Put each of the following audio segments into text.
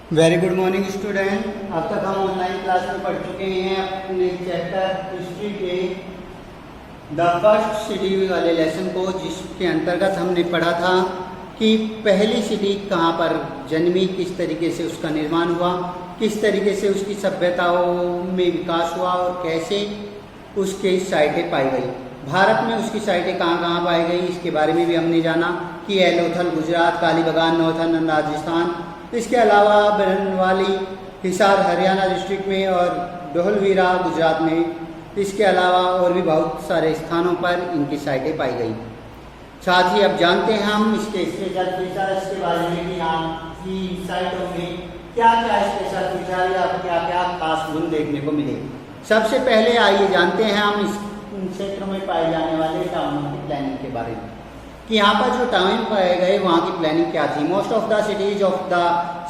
Very good morning student. अब तक हम ऑनलाइन क्लास में पढ़ चुके हैं अपने चैप्टर हिस्ट्री के द फर्स्ट सिटी वाले लेसन को, जिसके अंतर्गत हमने पढ़ा था कि पहली सिटी कहाँ पर जन्मी, किस तरीके से उसका निर्माण हुआ, किस तरीके से उसकी सभ्यताओं में विकास हुआ और कैसे उसके साइटें पाई गई। भारत में उसकी साइटें कहाँ कहाँ पाई गई इसके बारे में भी हमने जाना कि एलोथल गुजरात, कालीबंगान नौथन राजस्थान, इसके अलावा बरनवाली हिसार हरियाणा डिस्ट्रिक्ट में और डोहलवीरा गुजरात में, इसके अलावा और भी बहुत सारे स्थानों पर इनकी साइटें पाई गई। साथ ही अब जानते हैं हम इसके स्पेशल फीचर्स के बारे में कि की साइटों में क्या क्या स्पेशल फीचर या क्या क्या खास गुण देखने को मिले। सबसे पहले आइए जानते हैं हम इस क्षेत्र में पाए जाने वाले टाउनों की प्लानिंग के बारे में कि यहाँ पर जो टाउन पाए गए वहाँ की प्लानिंग क्या थी। Most of the cities of the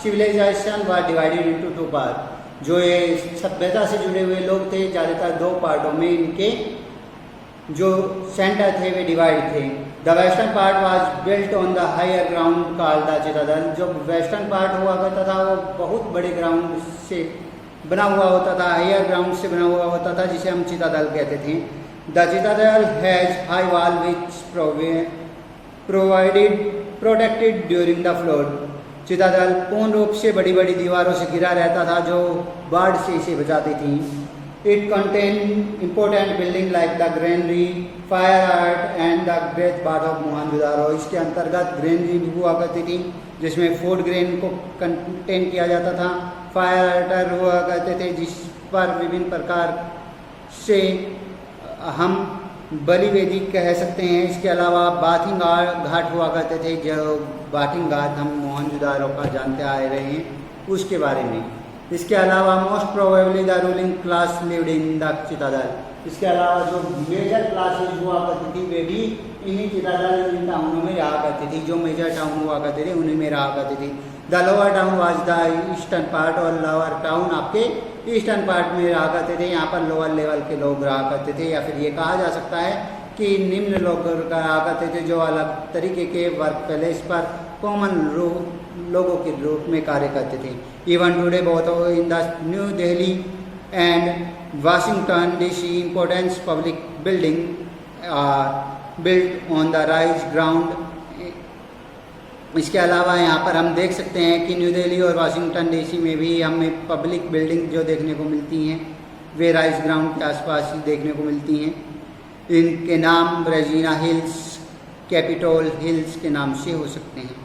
civilisation were divided into two part. जो ये सभ्यता से जुड़े हुए लोग थे ज़्यादातर दो पार्टों में इनके जो सेंटर थे वे डिवाइड थे। The western part was built on the higher ground called the citadel. जो वेस्टर्न पार्ट हुआ करता था वो बहुत बड़े ग्राउंड से बना हुआ होता था, हायर ग्राउंड से बना हुआ होता था, जिसे हम चितादल कहते थे। The citadel has high wall which protected during the flood. Citadel पूर्ण रूप से बड़ी बड़ी दीवारों से घिरा रहता था जो बाढ़ से इसे बचाती थी। It contain important building like the granary, fire art and the great part of Mohenjodaro. इसके अंतर्गत ग्रेनरी भी हुआ करती थी जिसमें फूड ग्रेन को कंटेन किया जाता था। फायर आर्टर हुआ करते थे जिस पर विभिन्न प्रकार से हम बलि वेदी कह सकते हैं। इसके अलावा बाथिंग घाट हुआ करते थे, जो बाथिंग घाट हम मोहनजोदारो का जानते आ रहे हैं उसके बारे में। इसके अलावा most probably the ruling class lived in the citadel. इसके अलावा जो मेजर क्लासेज हुआ करती थी वे भी इन्हीं चितादल इन टाउनों में रहा करती थी। जो मेजर टाउन हुआ करते थे उन्हीं में रहा करती थी। The lower town was the eastern part, और लोअर टाउन आपके ईस्टर्न पार्ट में रहा करते थे। यहाँ पर लोअर लेवल के लोग रहा करते थे, या फिर ये कहा जा सकता है कि निम्न लोग रहा करते थे जो अलग तरीके के वर्क प्लेस पर कॉमन लोगों के रूप में कार्य करते थे। Even today both in the new Delhi and Washington DC important public building built on the rise ground. इसके अलावा यहाँ पर हम देख सकते हैं कि न्यू दिल्ली और वाशिंगटन डीसी में भी हमें पब्लिक बिल्डिंग जो देखने को मिलती हैं वे राइज ग्राउंड के आसपास ही देखने को मिलती हैं। इनके नाम रेजिना हिल्स, कैपिटोल हिल्स के नाम से हो सकते हैं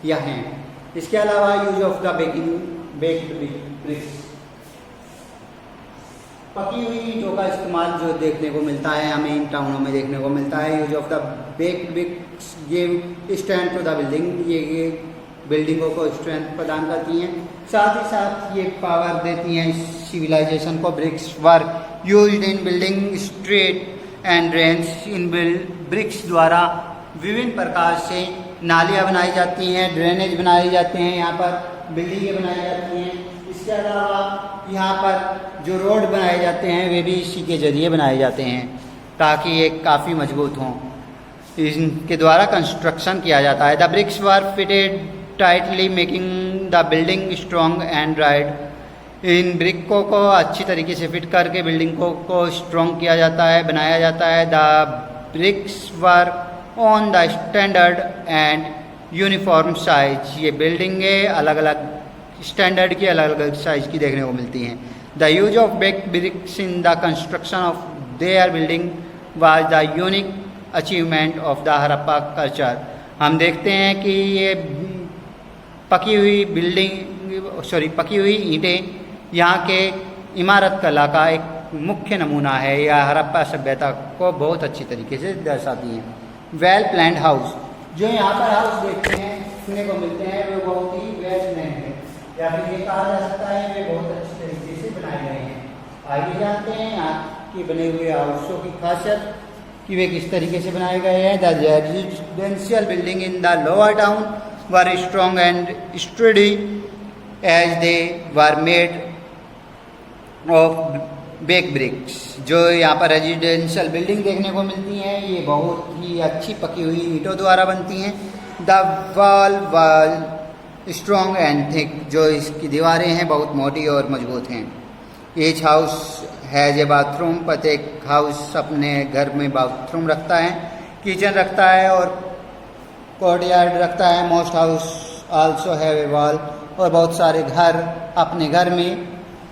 या हैं। इसके अलावा use of the baked BRICS, पकी हुई ईंटों का इस्तेमाल जो देखने को मिलता है हमें इन टाउनों में देखने को मिलता है। Use of the baked bricks give strength to the building. ये बिल्डिंगों को स्ट्रेंथ प्रदान करती हैं, साथ ही साथ ये पावर देती हैं सिविलाइजेशन को। Bricks were used in building street and drains. इन ब्रिक्स द्वारा विभिन्न प्रकार से नालियाँ बनाई जाती हैं, ड्रेनेज बनाए जाते हैं, यहाँ पर बिल्डिंगें बनाई जाती हैं। इसके अलावा यहाँ पर जो रोड बनाए जाते हैं वे भी इसी के जरिए बनाए जाते हैं ताकि ये काफ़ी मजबूत हों। इनके द्वारा कंस्ट्रक्शन किया जाता है। The bricks were fitted tightly making the building strong and ride. इन ब्रिकों को अच्छी तरीके से फिट करके बिल्डिंग को स्ट्रॉन्ग किया जाता है, बनाया जाता है। The bricks were on the standard and uniform size. ये बिल्डिंगें अलग अलग स्टैंडर्ड की, अलग अलग साइज की देखने को मिलती हैं। The use of baked bricks in the construction of their building was the unique achievement of the Harappa culture. हम देखते हैं कि ये पकी हुई ईंटें यहाँ के इमारत कला का एक मुख्य नमूना है। यह हड़प्पा सभ्यता को बहुत अच्छी तरीके से दर्शाती हैं। वेल प्लान्ड हाउस, जो यहाँ पर हाउस देखते हैं सुनने को मिलते हैं वे बहुत ही वेल प्लान्ड है, या फिर ये कहा जा सकता है वे बहुत अच्छी तरीके से बनाए गए हैं। आइए जानते हैं यहाँ के बने हुए हाउसों की खासियत कि वे किस तरीके से बनाए गए हैं। The residential building in the lower town were strong and sturdy as they were made of bake bricks. जो यहाँ पर रेजिडेंशियल बिल्डिंग देखने को मिलती हैं ये बहुत ही अच्छी पकी हुई ईंटों द्वारा बनती हैं। The wall strong and thick, जो इसकी दीवारें हैं बहुत मोटी और मजबूत हैं। Each house has a bathroom, प्रत्येक हाउस अपने घर में बाथरूम रखता है, किचन रखता है और कोर्टयार्ड रखता है। Most house also have a wall, और बहुत सारे घर अपने घर में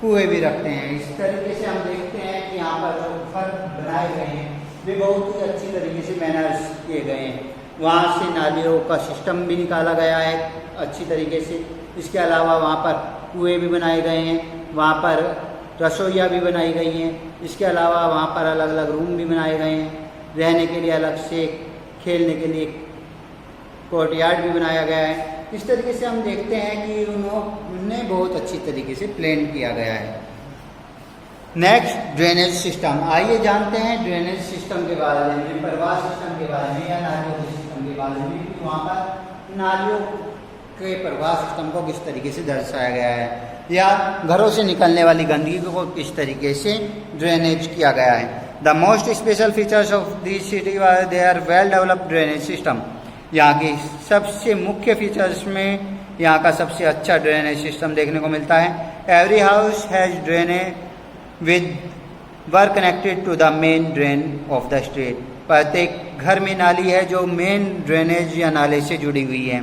कुएं भी रखते हैं। इस तरीके से हम देखते हैं कि यहाँ पर जो घर बनाए गए हैं वे बहुत ही अच्छी तरीके से मैनर्स किए गए हैं। वहाँ से नालियों का सिस्टम भी निकाला गया है अच्छी तरीके से। इसके अलावा वहाँ पर कुएं भी बनाए गए हैं, वहाँ पर रसोइयाँ भी बनाई गई हैं। इसके अलावा वहाँ पर अलग अलग रूम भी बनाए गए हैं, रहने के लिए अलग से, खेलने के लिए कोर्टयार्ड भी बनाया गया है। इस तरीके से हम देखते हैं कि उन्होंने बहुत अच्छी तरीके से प्लान किया गया है। Next, drainage system. आइए जानते हैं ड्रेनेज सिस्टम के बारे में, प्रवाह सिस्टम के बारे में या नालियों के सिस्टम के बारे में, कि वहाँ पर नालियों के प्रवाह सिस्टम को किस तरीके से दर्शाया गया है, या घरों से निकलने वाली गंदगी को किस तरीके से ड्रेनेज किया गया है। The most special features of this city they are well developed drainage system. यहाँ की सबसे मुख्य फीचर्स में यहाँ का सबसे अच्छा ड्रेनेज सिस्टम देखने को मिलता है। Every house has drainage with were connected to the main drain of the street. प्रत्येक घर में नाली है जो मेन ड्रेनेज या नाले से जुड़ी हुई है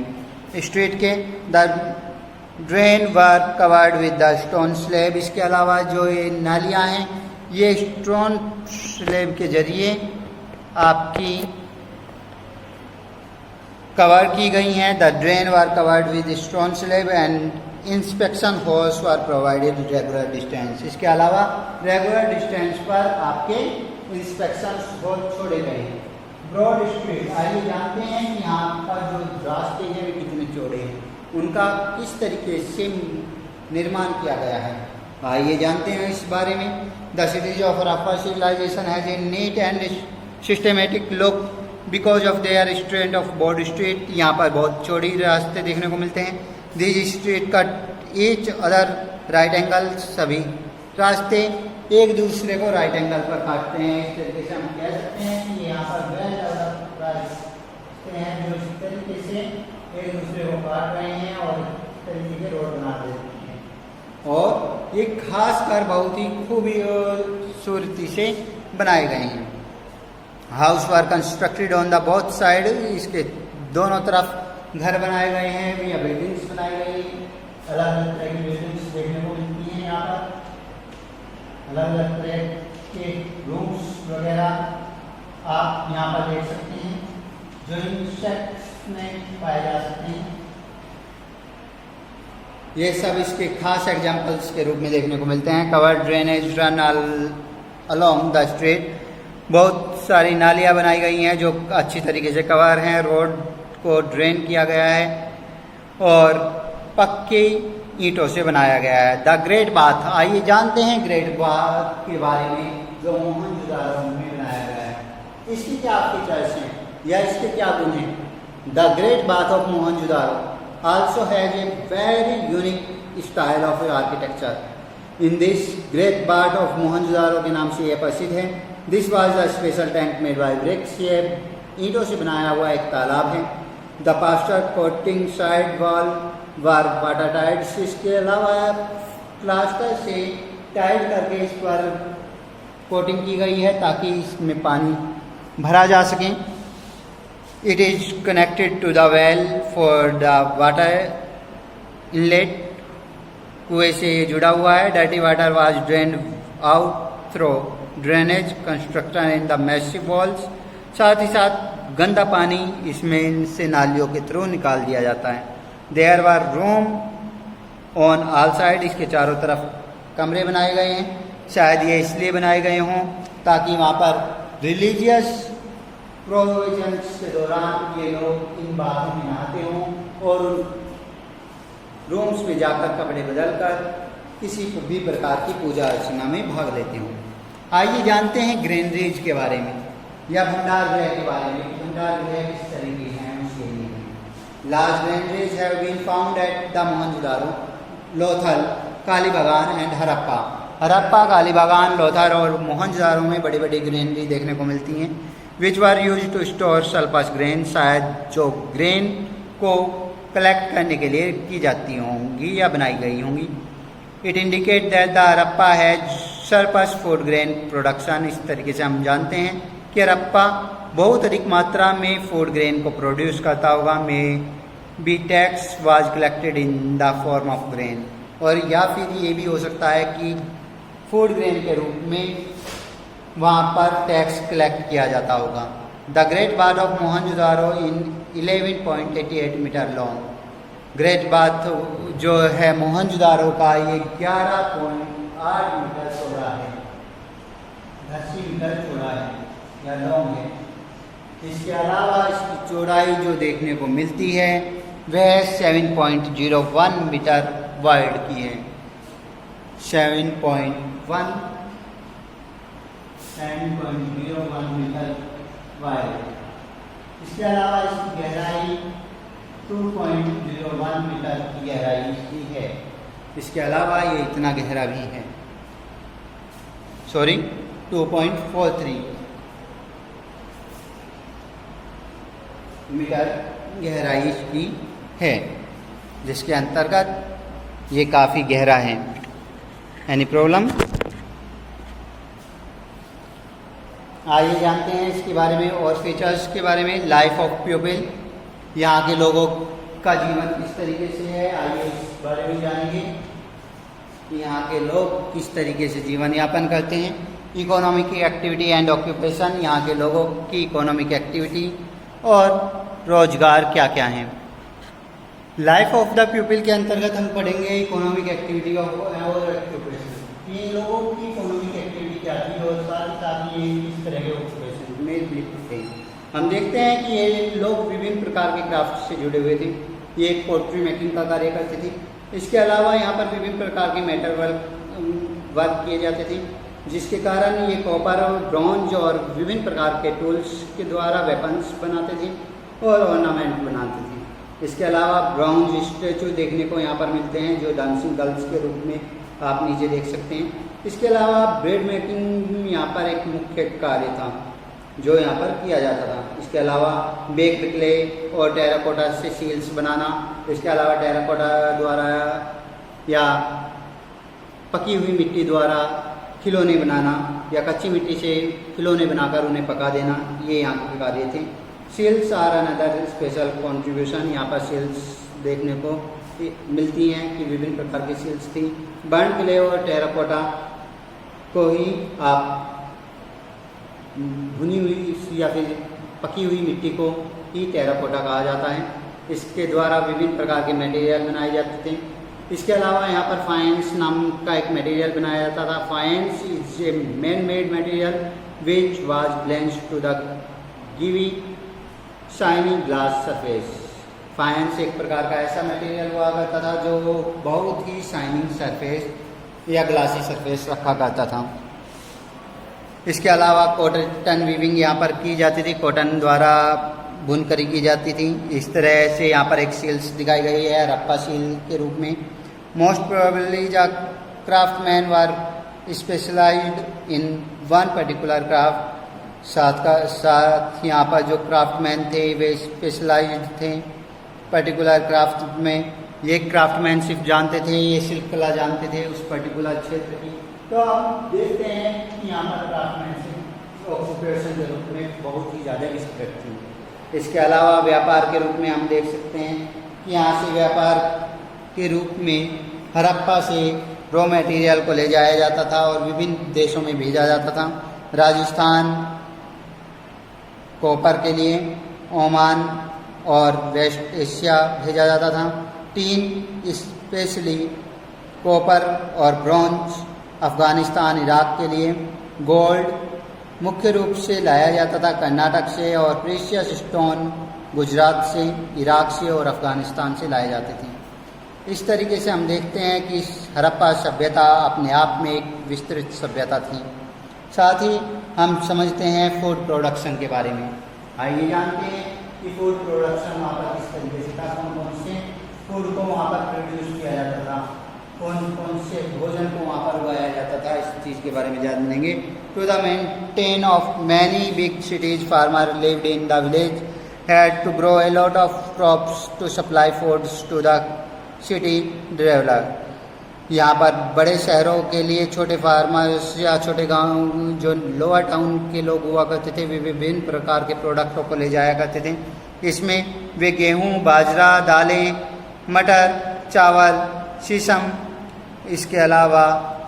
स्ट्रीट के। The drain were covered with the stone slab. इसके अलावा जो ये नालियाँ हैं ये स्टोन स्लैब के जरिए आपकी कवर की गई हैं। The drain were covered with stone slab and inspection holes were provided regular distance. इसके अलावा रेगुलर डिस्टेंस पर आपके इंस्पेक्शन होल छोड़े गए हैं। ब्रॉड स्ट्रीट, आइए जानते हैं कि यहाँ पर जो रास्ते हैं वे कितने चौड़े हैं, उनका किस तरीके से निर्माण किया गया है, आइए जानते हैं इस बारे में। The cities of Harappa civilisation has a neat and systematic look because of their strength of broad street. यहाँ पर बहुत चौड़ी रास्ते देखने को मिलते हैं। This street cut each other right angle, सभी रास्ते एक दूसरे को राइट एंगल पर काटते हैं। इस तरीके से हम कह सकते हैं कि यहाँ पर वेल डेवलप्ड रास्ते हैं जो इस तरीके से एक दूसरे को काट रहे हैं और इस तरीके के रोड बना देते हैं, और ये खास कर बहुत ही खूबसूरती से बनाए गए हैं। House were constructed on the both side, इसके दोनों तरफ घर बनाए गए हैं या बिल्डिंग्स बनाई गई हैं। अलग अलग तरह की बिल्डिंग्स देखने को मिलती हैं यहाँ पर, अलग अलग तरह के रूम्स वगैरह आप यहाँ पर देख सकते हैं जो इन सेक्ट्स में पाए जा सकते हैं। ये सब इसके खास एग्जाम्पल्स के रूप में देखने को मिलते हैं। Covered drainage run along the street, बहुत सारी नालियाँ बनाई गई हैं जो अच्छी तरीके से कवर हैं। रोड को ड्रेन किया गया है और पक्के ईंटों से बनाया गया है। द ग्रेट बाथ, आइए जानते हैं ग्रेट बाथ के बारे में जो मोहनजोदाड़ो में बनाया गया है। इसकी क्या फीचर्स हैं या इसके क्या गुण हैं। The great bath of Mohenjodaro also has a very unique style of architecture. In this great bath of Mohenjodaro के नाम से यह प्रसिद्ध है। This was a special tank made by bricks, ये ईंटों से बनाया हुआ एक तालाब है। The plaster coating side wall were watertight, इसके अलावा प्लास्टर से टाइट करके इस पर कोटिंग की गई है ताकि इसमें पानी भरा जा सके। It is connected to the well for the water inlet, कुएं से जुड़ा हुआ है। Dirty water was drained out through drainage construction in the massive walls, साथ ही साथ गंदा पानी इसमें से नालियों के थ्रू निकाल दिया जाता है। There were room on all side, इसके चारों तरफ कमरे बनाए गए हैं। शायद ये इसलिए बनाए गए हों ताकि वहाँ पर रिलीजियस प्रोविजंस के दौरान ये लोग इन बातों में नहाते हों और रूम्स में जाकर कपड़े बदलकर किसी भी प्रकार की पूजा अर्चना में भाग लेते हों। आइए जानते हैं ग्रेनरीज के बारे में या भंडार गृह के बारे में। भंडार गृह किस तरह के हैं उसके लिए। Large granaries have been found at the Mohenjodaro, Lothal, Kalibangan and Harappa. Harappa, Kalibangan, Lothal और मोहनजोदाड़ो में बड़ी बड़ी ग्रेनरी देखने को मिलती हैं। Which were used to store surplus grain, शायद जो ग्रेन को कलेक्ट करने के लिए की जाती होंगी या बनाई गई होंगी। It indicate that the Harappa has surplus food grain production. इस तरीके से हम जानते हैं कि हड़प्पा बहुत अधिक मात्रा में फूड ग्रेन को प्रोड्यूस करता होगा। में B tax was collected in the form of grain, और या फिर ये भी हो सकता है कि फूड ग्रेन के रूप में वहाँ पर टैक्स कलेक्ट किया जाता होगा। The great bath of Mohenjodaro in 11.88 metre long. Great bath जो है मोहनजोदारो का, ये 11.8 मीटर चौड़ा है, 80 मीटर चौड़ा है या लॉन्ग है। इसके अलावा इसकी चौड़ाई जो देखने को मिलती है वह 7.01 मीटर वाइड की है। 7.01 मीटर वाइड। इसके अलावा इसकी गहराई 2.01 मीटर की गहराई इसकी है। इसके अलावा ये इतना गहरा भी है, 2.43 मीटर गहराई इसकी है, जिसके अंतर्गत ये काफ़ी गहरा है। Any problem? आइए जानते हैं इसके बारे में और फीचर्स के बारे में। लाइफ ऑफ प्यूपिल, यहाँ के लोगों का जीवन किस तरीके से है, आइए इस बारे में जानेंगे कि यहाँ के लोग किस तरीके से जीवन यापन करते हैं। इकोनॉमिक एक्टिविटी एंड ऑक्यूपेशन, यहाँ के लोगों की इकोनॉमिक एक्टिविटी और रोजगार क्या क्या हैं। लाइफ ऑफ द पीपल के अंतर्गत हम पढ़ेंगे इकोनॉमिक एक्टिविटी और ऑक्यूपेशन। इन लोगों की इकोनॉमिक एक्टिविटी क्या थी और साथ ही साथ ये किस तरह के ऑक्यूपेशन में लिप्त थे। हम देखते हैं कि ये लोग विभिन्न प्रकार के क्राफ्ट से जुड़े हुए थे। ये एक पोट्री मेकिंग का कार्य करते थे। इसके अलावा यहाँ पर विभिन्न प्रकार के मेटल वर्क किए जाते थे, जिसके कारण ये कॉपर और ब्रॉन्ज और विभिन्न प्रकार के टूल्स के द्वारा वेपन्स बनाते थे और ऑर्नामेंट बनाते थे। इसके अलावा ब्रॉन्ज स्टैचू देखने को यहाँ पर मिलते हैं, जो डांसिंग गर्ल्स के रूप में आप नीचे देख सकते हैं। इसके अलावा ब्रेड मेकिंग यहाँ पर एक मुख्य कार्य था जो यहाँ पर किया जाता था। इसके अलावा बेक्ड क्ले और टेराकोटा से सील्स बनाना, इसके अलावा टेराकोटा द्वारा या पकी हुई मिट्टी द्वारा खिलौने बनाना या कच्ची मिट्टी से खिलौने बनाकर उन्हें पका देना, ये यहाँ के कार्य थे। Seals are another special contribution, यहाँ पर सील्स देखने को मिलती हैं कि विभिन्न प्रकार की सील्स थी। बर्न क्ले और टेराकोटा को ही आप भुनी हुई या फिर पकी हुई मिट्टी को ही टेराकोटा कहा जाता है। इसके द्वारा विभिन्न प्रकार के मटेरियल बनाए जाते थे। इसके अलावा यहाँ पर फाइंस नाम का एक मटेरियल बनाया जाता था। Faience is a man made material which was blended to the give shiny glass surface. Faience एक प्रकार का ऐसा मटेरियल हुआ करता था जो बहुत ही शाइनिंग सरफेस या ग्लासी सरफेस रखा करता था। इसके अलावा कॉटन वीविंग यहाँ पर की जाती थी, कॉटन द्वारा बुनकरी की जाती थी। इस तरह से यहाँ पर एक सील्स दिखाई गई है हड़प्पा सील के रूप में। Most probably the craftsman were specialised in one particular craft. साथ यहाँ पर जो क्राफ्टमैन थे वे स्पेशलाइज्ड थे पर्टिकुलर क्राफ्ट में। ये क्राफ्टमैनशिप जानते थे, ये शिल्प कला जानते थे उस पर्टिकुलर क्षेत्र की। तो आप देखते हैं कि यहाँ पर क्राफ्टमैनशिप ऑक्यूपेशन के रूप में बहुत ही ज़्यादा विस्तृत थी। इसके अलावा व्यापार के रूप में हम देख सकते हैं कि यहाँ से व्यापार के रूप में हड़प्पा से रॉ मटेरियल को ले जाया जाता था और विभिन्न देशों में भेजा जाता था। राजस्थान कॉपर के लिए, ओमान और वेस्ट एशिया भेजा जाता था। टीन स्पेशली कॉपर और ब्रॉन्ज अफ़गानिस्तान इराक के लिए। गोल्ड मुख्य रूप से लाया जाता था कर्नाटक से और प्रीशियस स्टोन गुजरात से, इराक से और अफ़गानिस्तान से लाए जाते थे। इस तरीके से हम देखते हैं कि हड़प्पा सभ्यता अपने आप में एक विस्तृत सभ्यता थी। साथ ही हम समझते हैं फूड प्रोडक्शन के बारे में। आइए जानते हैं कि फूड प्रोडक्शन वहाँ पर किस तरीके से था, कौन कौन से फूड को वहाँ पर प्रोड्यूस किया जाता था, कौन कौन से भोजन को वहाँ पर उगाया जाता था, इस चीज़ के बारे में जानेंगे। To the maintain of many big cities farmer lived in the village had to grow a lot of crops to supply foods to the city dweller. यहाँ पर बड़े शहरों के लिए छोटे फार्मर्स या छोटे गांव जो लोअर टाउन के लोग हुआ करते थे, वे विभिन्न प्रकार के प्रोडक्टों को ले जाया करते थे। इसमें वे गेहूं, बाजरा, दालें, मटर, चावल, शीशम, इसके अलावा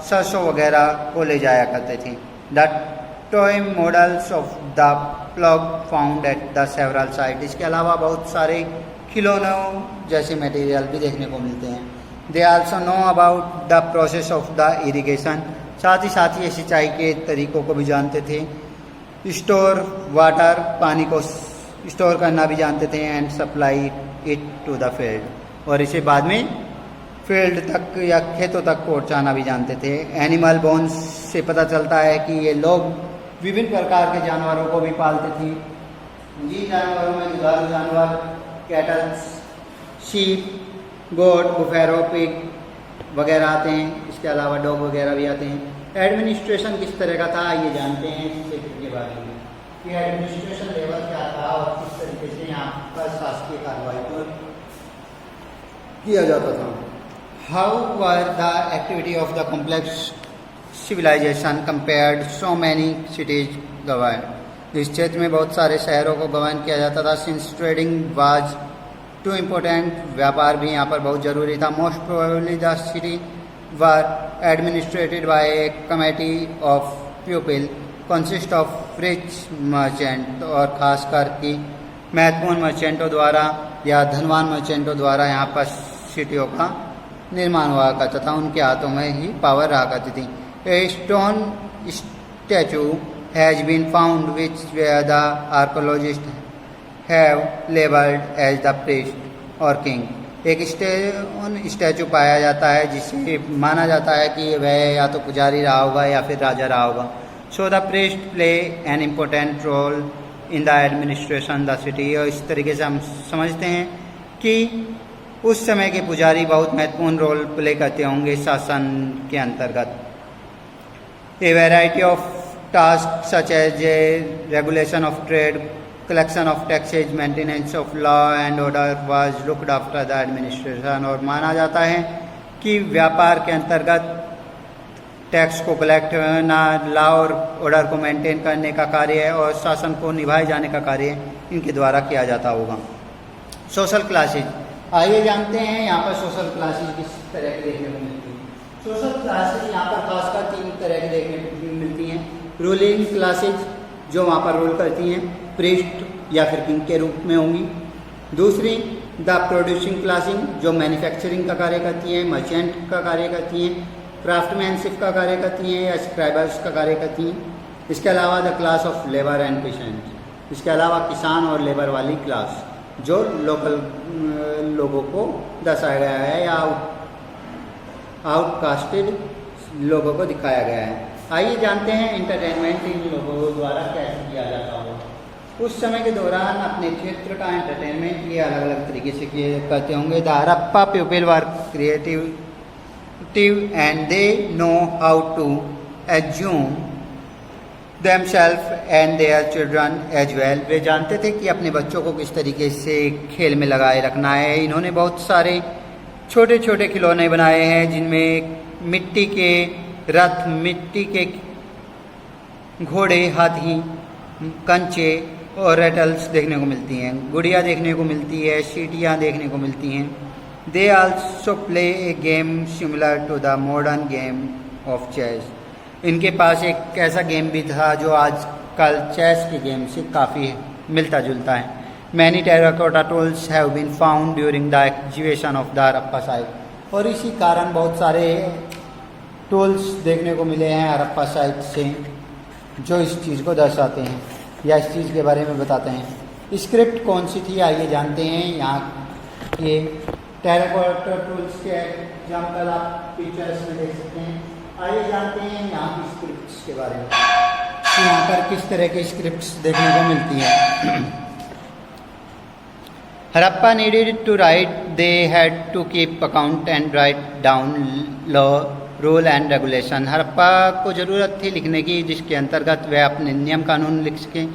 सरसों वगैरह को ले जाया करते थे। The toy models of the plug found at the several site. इसके अलावा बहुत सारे खिलौनों जैसे मटेरियल भी देखने को मिलते हैं। They also know about the process of the irrigation. साथ ही सिंचाई के तरीकों को भी जानते थे। स्टोर वाटर, पानी को स्टोर करना भी जानते थे। And supply it to the field, और इसे बाद में फील्ड तक या खेतों तक पहुँचाना भी जानते थे। एनिमल बोन्स से पता चलता है कि ये लोग विभिन्न प्रकार के जानवरों को भी पालते थे। जिन जानवरों में दुधारू जानवर, कैटल्स, शीप, गोट, बुफेरो, पिग वगैरह आते हैं। इसके अलावा डॉग वगैरह भी आते हैं। एडमिनिस्ट्रेशन किस तरह का था ये जानते हैं इस क्षेत्र के बारे में कि एडमिनिस्ट्रेशन लेवल क्या था और किस तरीके से यहाँ पर शासकीय कार्रवाई को किया जाता था। How were the activity of the complex civilisation compared so many cities govern. इस क्षेत्र में बहुत सारे शहरों को गवर्न किया जाता था। Since trading was too important, व्यापार भी यहाँ पर बहुत ज़रूरी था। Most probably the city were administrated by a committee of people consist of rich merchant, और खासकर कि महत्वपूर्ण मर्चेंटों द्वारा या धनवान मर्चेंटों द्वारा यहाँ पर सिटियों का निर्माण हुआ करता था। उनके हाथों में ही पावर रहा करती थी। A stone statue has been found which were the archaeologist have labelled as the priest और किंग। एक स्टैचू पाया जाता है जिसे माना जाता है कि वह या तो पुजारी रहा होगा या फिर राजा रहा होगा। So the priest play an important role in the administration the city. और इस तरीके से हम समझते हैं कि उस समय के पुजारी बहुत महत्वपूर्ण रोल प्ले करते होंगे शासन के अंतर्गत। A variety of task such as a regulation of trade, collection of taxes, maintenance of law and order was looked after the administration। और माना जाता है कि व्यापार के अंतर्गत टैक्स को कलेक्ट करना, लॉ और ऑर्डर को मेंटेन करने का कार्य और शासन को निभाए जाने का कार्य इनके द्वारा किया जाता होगा। सोशल क्लासेज, आइए जानते हैं यहाँ पर सोशल क्लासेज किस तरह की देखने को मिलती है। सोशल क्लासेज यहाँ पर खासकर 3 तरह की देखने को मिलती हैं। रूलिंग क्लासेज जो वहाँ पर रूल करती हैं, प्रीस्ट या फिर किंग के रूप में होंगी। दूसरी द प्रोड्यूसिंग क्लासिंग जो मैन्युफैक्चरिंग का कार्य करती हैं, मर्चेंट का कार्य करती हैं, क्राफ्टमैनशिप का कार्य करती हैं या स्क्राइबर्स का कार्य करती हैं। इसके अलावा the class of labour and patient, इसके अलावा किसान और लेबर वाली क्लास जो लोकल लोगों को दर्शाया गया है या आउटकास्टेड लोगों को दिखाया गया है। आइए जानते हैं इंटरटेनमेंट इन लोगों द्वारा कैसे किया जाता होगा। उस समय के दौरान अपने क्षेत्र का एंटरटेनमेंट ये अलग अलग तरीके से किए करते होंगे। The Harappa people were creative and they know how to एज्यूम themselves and their children as well। वे जानते थे कि अपने बच्चों को किस तरीके से खेल में लगाए रखना है। इन्होंने बहुत सारे छोटे छोटे खिलौने बनाए हैं जिनमें मिट्टी के रथ, मिट्टी के घोड़े, हाथी, कंचे और रेटल्स देखने को मिलती हैं। गुड़िया देखने को मिलती है, सीटियाँ देखने को मिलती हैं। They also play a game similar to the modern game of chess. इनके पास एक ऐसा गेम भी था जो आजकल चेस के गेम से काफ़ी मिलता जुलता है। Many terracotta tools have been found during the exhibition of the Harappa site. और इसी कारण बहुत सारे टूल्स देखने को मिले हैं हड़प्पा साइट से जो इस चीज़ को दर्शाते हैं या इस चीज़ के बारे में बताते हैं। स्क्रिप्ट कौन सी थी आइए जानते हैं। यहाँ ये टेराकोटा टूल्स के एग्जाम्पल आप पिक्चर्स में देख सकते हैं। आइए जानते हैं यहाँ की स्क्रिप्ट्स के बारे में कि यहाँ पर किस तरह की स्क्रिप्ट्स देखने को मिलती हैं। Harappa needed to write, they had to keep account and write down law, rule and regulation. Harappa को ज़रूरत थी लिखने की जिसके अंतर्गत वह अपने नियम कानून लिख सकें,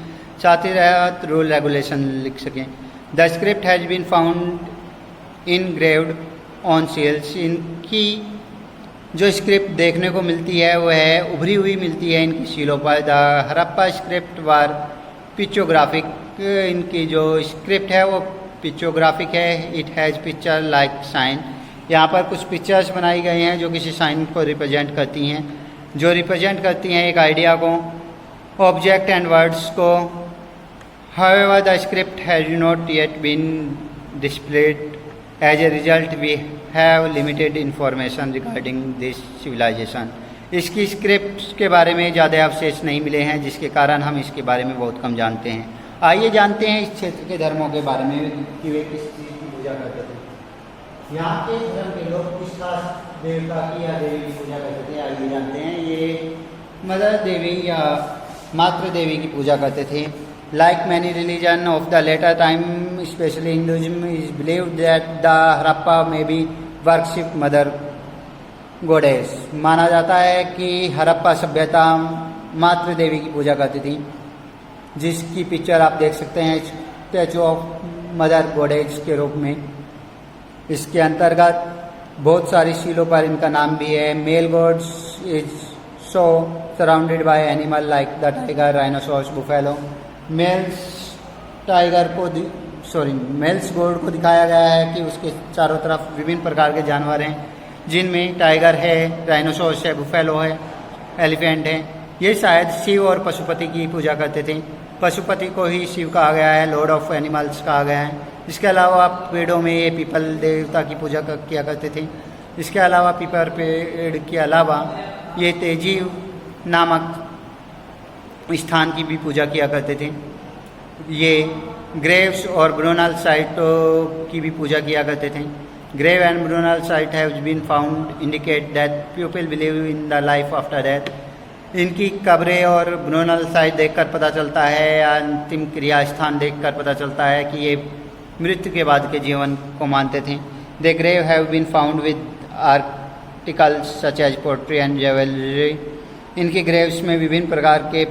साथ ही साथ रूल रेगुलेशन लिख सकें। The script has been found engraved on seals. इनकी जो स्क्रिप्ट देखने को मिलती है वह है उभरी हुई मिलती है इनकी सीलों पर। The Harappa script were pictographic. इनकी जो स्क्रिप्ट है वो पिक्चोग्राफिक है। It has picture like sign. यहाँ पर कुछ पिक्चर्स बनाई गई हैं जो किसी साइन को रिप्रेजेंट करती हैं, जो रिप्रेजेंट करती हैं एक आइडिया को, ऑब्जेक्ट एंड वर्ड्स को। However, the script has not yet been displayed. As a result, we have limited information regarding this civilization. इसकी स्क्रिप्ट के बारे में ज़्यादा अवशेष नहीं मिले हैं, जिसके कारण हम इसके बारे में बहुत कम जानते हैं। आइए जानते हैं इस क्षेत्र के धर्मों के बारे में कि वे किस चीज़ की पूजा करते थे। यहाँ के धर्म के लोग किस खास देवता की या देवी की पूजा करते थे, आइए जानते हैं। ये मदर देवी या मातृ देवी की पूजा करते थे। Like many religions of the later time, especially Hinduism, is believed that the Harappa may be worship mother goddess. माना जाता है कि हड़प्पा सभ्यता मातृ देवी की पूजा करती थी, जिसकी पिक्चर आप देख सकते हैं स्टैचू ऑफ मदर गॉडेस के रूप में। इसके अंतर्गत बहुत सारी शीलों पर इनका नाम भी है। Male gods is so surrounded by animal like the tiger, rhinoceros, buffalo. Males god को दिखाया गया है कि उसके चारों तरफ विभिन्न प्रकार के जानवर हैं, जिनमें टाइगर है, राइनोसोरस है, बुफेलो है, एलिफेंट है। ये शायद शिव और पशुपति की पूजा करते थे। पशुपति को ही शिव कहा गया है, लॉर्ड ऑफ एनिमल्स कहा गया है। इसके अलावा पेड़ों में ये पीपल देवता की पूजा किया करते थे। इसके अलावा पीपल पेड़ के अलावा ये तेजी नामक स्थान की भी पूजा किया करते थे। ये ग्रेव्स और ब्रोनल साइटों की भी पूजा किया करते थे। Grave and burial site have been found indicate that people believe in the life after death. इनकी कब्रें और ब्रोनल साइट देखकर पता चलता है, या अंतिम क्रिया स्थान देखकर पता चलता है कि ये मृत्यु के बाद के जीवन को मानते थे। The grave have been found with articles such as pottery and jewellery. इनके ग्रेव्स में विभिन्न प्रकार के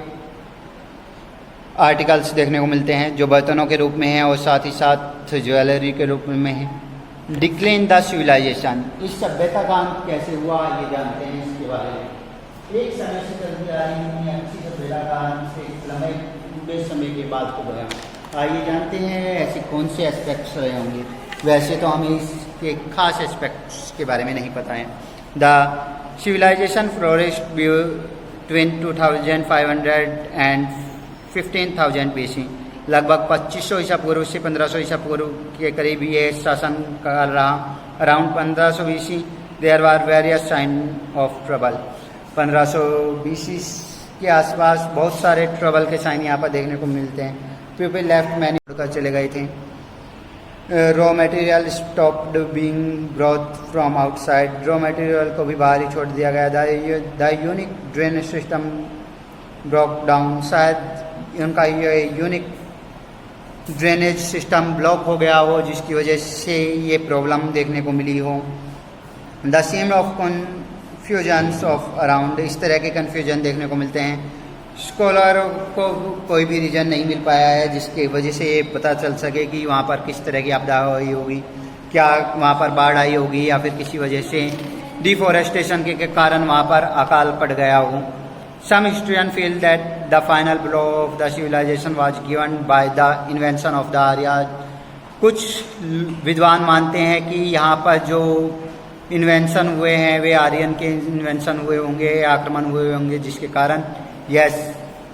आर्टिकल्स देखने को मिलते हैं जो बर्तनों के रूप में हैं और साथ ही साथ ज्वेलरी के रूप में हैं। Decline the civilisation. इस सभ्यता का अंत कैसे हुआ ये जानते हैं इसके बारे में। एक समय से चलती आ रही अच्छी सभ्यता का अंत लंबे समय के बाद हो गया। आइए जानते हैं ऐसे कौन से एस्पेक्ट्स रहे होंगे। वैसे तो हमें इसके खास एस्पेक्ट्स के बारे में नहीं पता है। The civilisation flourished between 2500 and 15,000 BC। लगभग 2500 ईसा पूर्व से 1500 ईसा पूर्व के करीब ये शासन काल रहा। Around 1500 BC there were various sign of trouble. 1500 BC के आसपास बहुत सारे ट्रबल के साइन यहाँ पर देखने को मिलते हैं। पीपल लेफ्ट मैनी उड़कर चले गए थे। Raw material stopped being brought from outside. Raw material को भी बाहर ही छोड़ दिया गया। The unique drainage system broke down. शायद उनका ये यूनिक ड्रेनेज सिस्टम ब्लॉक हो गया हो, जिसकी वजह से ये प्रॉब्लम देखने को मिली हो। The seem of confusions of around. इस तरह के कन्फ्यूजन देखने को मिलते हैं। स्कॉलर को कोई भी रीज़न नहीं मिल पाया है जिसकी वजह से ये पता चल सके कि वहाँ पर किस तरह की आपदा आई होगी, क्या वहाँ पर बाढ़ आई होगी या फिर किसी वजह से डिफॉरेस्टेशन के कारण वहाँ पर अकाल पड़ गया हो। Some historians feel that the final blow of the civilization was given by the invention of the Aryas. कुछ विद्वान मानते हैं कि यहाँ पर जो इन्वेंशन हुए हैं वे आर्यन के इन्वेंशन हुए होंगे, आक्रमण हुए होंगे, जिसके कारण यह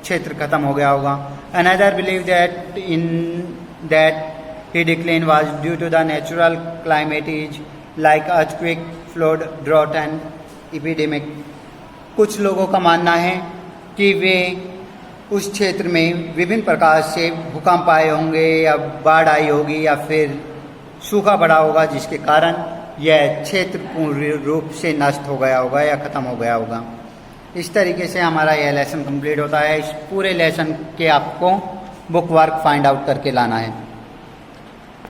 क्षेत्र खत्म हो गया होगा। Another believe that in that he decline was due to the natural climate like earthquake, flood, drought and epidemic. कुछ लोगों का मानना है कि वे उस क्षेत्र में विभिन्न प्रकार से भूकंप आए होंगे या बाढ़ आई होगी या फिर सूखा पड़ा होगा, जिसके कारण यह क्षेत्र पूर्ण रूप से नष्ट हो गया होगा या ख़त्म हो गया होगा। इस तरीके से हमारा यह लेसन कंप्लीट होता है। इस पूरे लेसन के आपको बुक वर्क फाइंड आउट करके लाना है।